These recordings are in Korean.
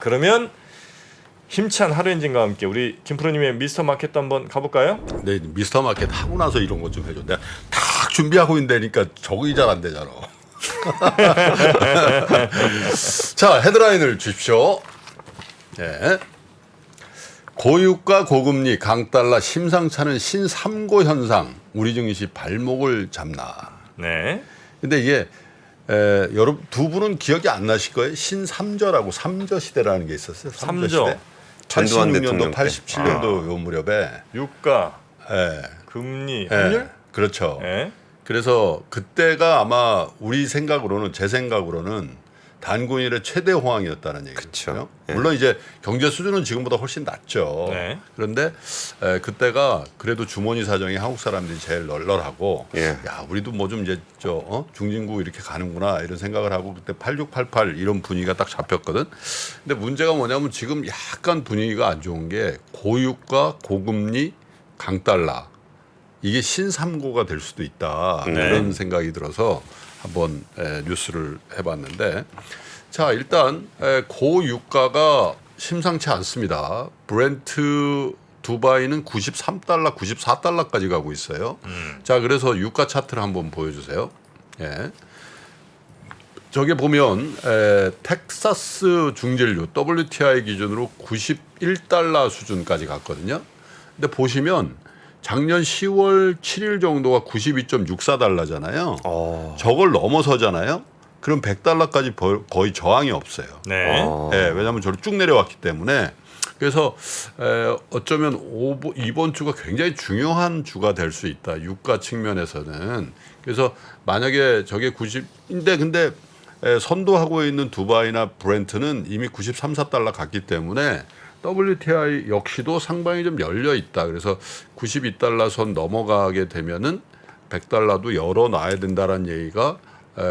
그러면 힘찬 하루 엔진과 함께 우리 김프로님의 미스터 마켓도 한번 가볼까요? 네, 미스터 마켓 하고 나서 이런 것 좀 해줘. 내가 딱 준비하고 있는데니까 적응이 잘 안 되잖아. 자, 헤드라인을 주십시오. 예. 고유가 고금리 강달러 심상찮은 신삼고 현상 우리 증시 발목을 잡나. 네. 근데 이게 여러분 두 분은 기억이 안 나실 거예요. 신삼저라고 삼저 시대라는 게 있었어요. 삼저 시대. 전두환 86년도, 대통령 때. 87년도 요 무렵에 유가, 예. 금리, 예. 환율? 그렇죠. 예. 그래서 그때가 아마 우리 생각으로는 제 생각으로는 단군일의 최대 호황이었다는 얘기죠. 예. 물론 이제 경제 수준은 지금보다 훨씬 낮죠. 네. 그런데 그때가 그래도 주머니 사정이 한국 사람들이 제일 널널하고 예. 야 우리도 뭐 좀 이제 중진국 이렇게 가는구나 이런 생각을 하고 그때 8688 이런 분위기가 딱 잡혔거든. 근데 문제가 뭐냐면 지금 약간 분위기가 안 좋은 게 고유가 고금리 강달러 이게 신삼고가 될 수도 있다 이런 생각이 들어서 한번 뉴스를 해봤는데 자 일단 고유가가 심상치 않습니다. 브렌트 두바이는 93달러, 94달러까지 가고 있어요. 자 그래서 유가 차트를 한번 보여주세요. 예. 저게 보면 텍사스 중진류 WTI 기준으로 91달러 수준까지 갔거든요. 근데 보시면 작년 10월 7일 정도가 92.64달러잖아요. 저걸 넘어서잖아요. 그럼 100달러까지 거의 저항이 없어요. 네. 네, 왜냐하면 저를 쭉 내려왔기 때문에 그래서 어쩌면 이번 주가 굉장히 중요한 주가 될 수 있다. 유가 측면에서는. 그래서 만약에 저게 90인데 근데 선도하고 있는 두바이나 브렌트는 이미 93, 4달러 갔기 때문에 WTI 역시도 상방이 좀 열려 있다. 그래서 92달러 선 넘어가게 되면은 100달러도 열어놔야 된다라는 얘기가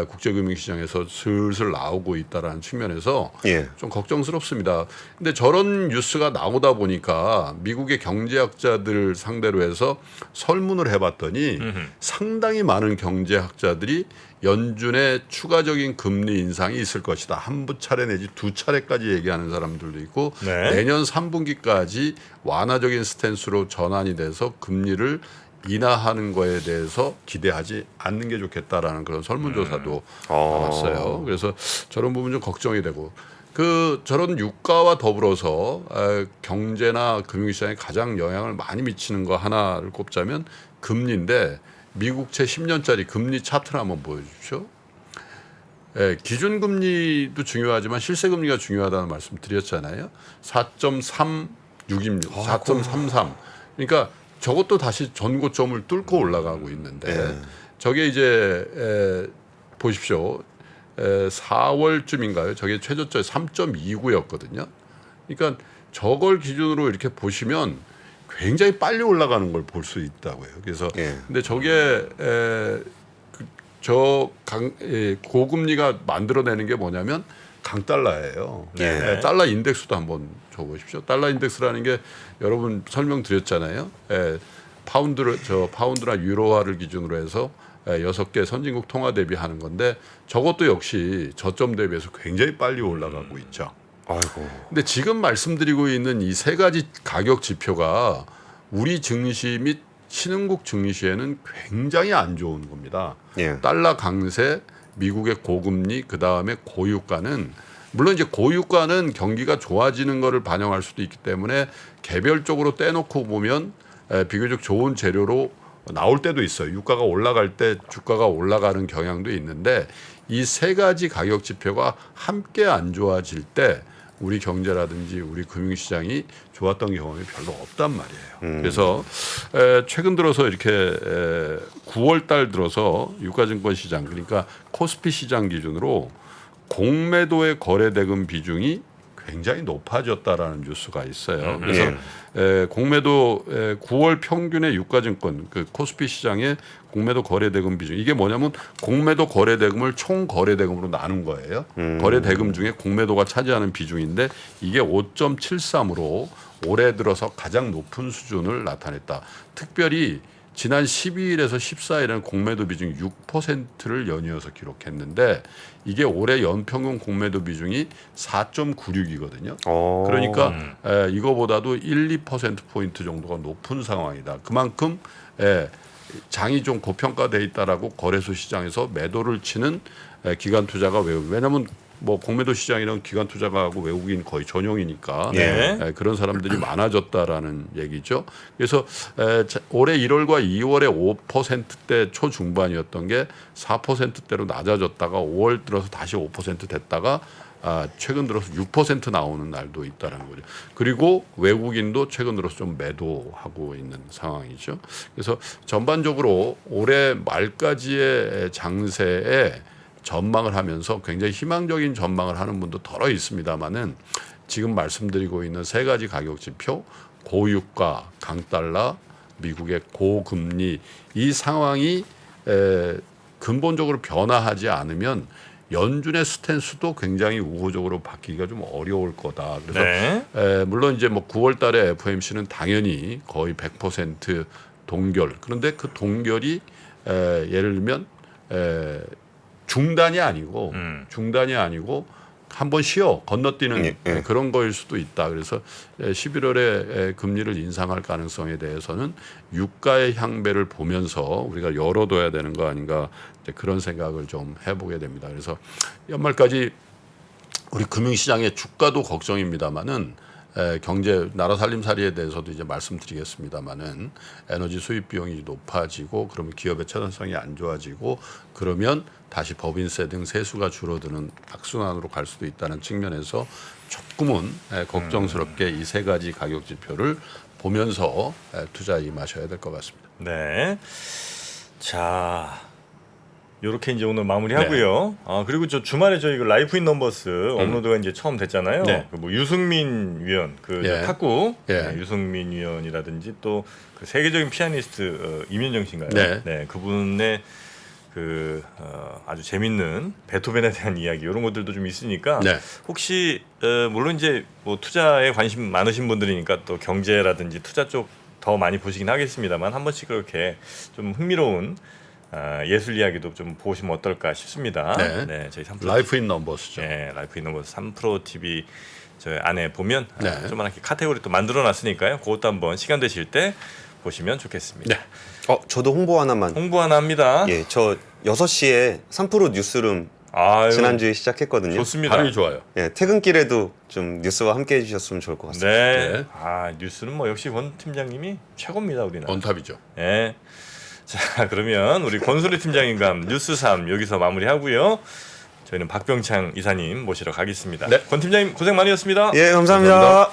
국제금융시장에서 슬슬 나오고 있다라는 측면에서 예. 좀 걱정스럽습니다. 근데 저런 뉴스가 나오다 보니까 미국의 경제학자들 상대로 해서 설문을 해봤더니 상당히 많은 경제학자들이 연준의 추가적인 금리 인상이 있을 것이다. 한 차례 내지 두 차례까지 얘기하는 사람들도 있고 네. 내년 3분기까지 완화적인 스탠스로 전환이 돼서 금리를 인하하는 거에 대해서 기대하지 않는 게 좋겠다라는 그런 설문조사도 나왔어요. 그래서 저런 부분 좀 걱정이 되고 저런 유가와 더불어서 경제나 금융시장에 가장 영향을 많이 미치는 거 하나를 꼽자면 금리인데 미국채 10년짜리 금리 차트를 한번 보여주십시오. 기준금리도 중요하지만 실세금리가 중요하다는 말씀 드렸잖아요. 4.36입니다. 4.33. 그러니까 저것도 다시 전고점을 뚫고 올라가고 있는데 저게 이제 보십시오. 4월쯤인가요? 저게 최저점 3.29였거든요. 그러니까 저걸 기준으로 이렇게 보시면 굉장히 빨리 올라가는 걸 볼 수 있다고요. 그래서 근데 저게 고금리가 만들어내는 게 뭐냐면 강달러예요. 달러 인덱스도 한번 줘보십시오. 달러 인덱스라는 게 여러분 설명드렸잖아요. 파운드나 유로화를 기준으로 해서 6개 선진국 통화 대비하는 건데 저것도 역시 저점 대비해서 굉장히 빨리 올라가고 있죠. 아이고. 근데 지금 말씀드리고 있는 이 세 가지 가격 지표가 우리 증시 및 신흥국 증시에는 굉장히 안 좋은 겁니다. 예. 달러 강세, 미국의 고금리, 그 다음에 고유가는 물론 이제 고유가는 경기가 좋아지는 것을 반영할 수도 있기 때문에 개별적으로 떼놓고 보면 비교적 좋은 재료로 나올 때도 있어요. 유가가 올라갈 때 주가가 올라가는 경향도 있는데 이 세 가지 가격 지표가 함께 안 좋아질 때 우리 경제라든지 우리 금융시장이 좋았던 경험이 별로 없단 말이에요. 그래서 최근 들어서 이렇게 9월 달 들어서 유가증권 시장 그러니까 코스피 시장 기준으로 공매도의 거래대금 비중이 굉장히 높아졌다라는 뉴스가 있어요. 그래서 공매도 9월 평균의 유가증권 그 코스피 시장의 공매도 거래대금 비중 이게 뭐냐면 공매도 거래대금을 총 거래대금으로 나눈 거예요. 거래대금 중에 공매도가 차지하는 비중인데 이게 5.73으로 올해 들어서 가장 높은 수준을 나타냈다. 특별히 지난 12일에서 14일에는 공매도 비중 6%를 연이어서 기록했는데 이게 올해 연평균 공매도 비중이 4.96이거든요. 그러니까 이거보다도 1~2%포인트 정도가 높은 상황이다. 그만큼 장이 좀 고평가돼 있다라고 거래소 시장에서 매도를 치는 기관 투자가 왜냐하면 뭐 공매도 시장이랑 기관 투자가하고 외국인 거의 전용이니까 그런 사람들이 많아졌다라는 얘기죠. 그래서 올해 1월과 2월에 5%대 초중반이었던 게 4%대로 낮아졌다가 5월 들어서 다시 5% 됐다가 최근 들어서 6% 나오는 날도 있다는 거죠. 그리고 외국인도 최근 들어서 좀 매도하고 있는 상황이죠. 그래서 전반적으로 올해 말까지의 장세에 전망을 하면서 굉장히 희망적인 전망을 하는 분도 덜어 있습니다만은 지금 말씀드리고 있는 세 가지 가격 지표, 고유가, 강달러, 미국의 고금리 이 상황이 근본적으로 변화하지 않으면 연준의 스탠스도 굉장히 우호적으로 바뀌기가 좀 어려울 거다. 그래서 물론 이제 뭐 9월달에 FOMC는 당연히 거의 100% 동결. 그런데 그 동결이 예를 들면 중단이 아니고 한번 쉬어 건너뛰는 그런 거일 수도 있다. 그래서 11월에 금리를 인상할 가능성에 대해서는 유가의 향배를 보면서 우리가 열어둬야 되는 거 아닌가 그런 생각을 좀 해보게 됩니다. 그래서 연말까지 우리 금융시장의 주가도 걱정입니다만은 경제 나라 살림살이에 대해서도 이제 말씀드리겠습니다만은 에너지 수입 비용이 높아지고 그러면 기업의 채권성이 안 좋아지고 그러면 다시 법인세 등 세수가 줄어드는 악순환으로 갈 수도 있다는 측면에서 조금은 걱정스럽게 이 세 가지 가격 지표를 보면서 투자에 임하셔야 될 것 같습니다. 네. 자, 요렇게 이제 오늘 마무리하고요. 그리고 저 주말에 저희 그 라이프인 넘버스 업로드가 이제 처음 됐잖아요. 그 뭐 유승민 위원, 탁구 유승민 위원이라든지 또 그 세계적인 피아니스트 임현정 씨인가요? 네, 그분의 아주 재밌는 베토벤에 대한 이야기 이런 것들도 좀 있으니까 혹시 물론 이제 뭐 투자에 관심 많으신 분들이니까 또 경제라든지 투자 쪽 더 많이 보시긴 하겠습니다만 한 번씩 그렇게 좀 흥미로운 예술 이야기도 좀 보시면 어떨까 싶습니다. 네, 저희 3프로 라이프 인 넘버스죠. 네, 라이프 인 넘버스 3프로 TV 저 안에 보면 조그맣게 카테고리 또 만들어놨으니까요. 그것도 한번 시간 되실 때 보시면 좋겠습니다. 저도 홍보 하나만. 홍보 하나 합니다. 예, 저 6시에 3프로 뉴스룸 지난주에 시작했거든요. 좋습니다. 반응이 좋아요. 예, 퇴근길에도 좀 뉴스와 함께 해주셨으면 좋을 것 같습니다. 네. 뉴스는 뭐 역시 권 팀장님이 최고입니다, 우리는. 원탑이죠. 네. 자, 그러면 우리 권순리 팀장님과 뉴스 3 여기서 마무리하고요. 저희는 박병창 이사님 모시러 가겠습니다. 권 팀장님 고생 많으셨습니다. 예, 감사합니다.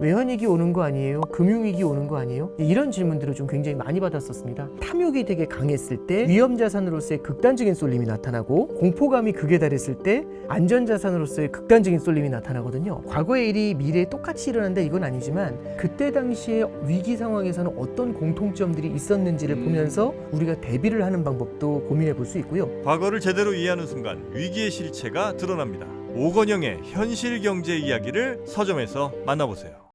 외환위기 오는 거 아니에요? 금융위기 오는 거 아니에요? 이런 질문들을 좀 굉장히 많이 받았었습니다. 탐욕이 되게 강했을 때 위험자산으로서의 극단적인 쏠림이 나타나고 공포감이 극에 달했을 때 안전자산으로서의 극단적인 쏠림이 나타나거든요. 과거의 일이 미래에 똑같이 일어난다 이건 아니지만 그때 당시에 위기 상황에서는 어떤 공통점들이 있었는지를 보면서 우리가 대비를 하는 방법도 고민해 볼 수 있고요. 과거를 제대로 이해하는 순간 위기의 실체가 드러납니다. 오건영의 현실 경제 이야기를 서점에서 만나보세요.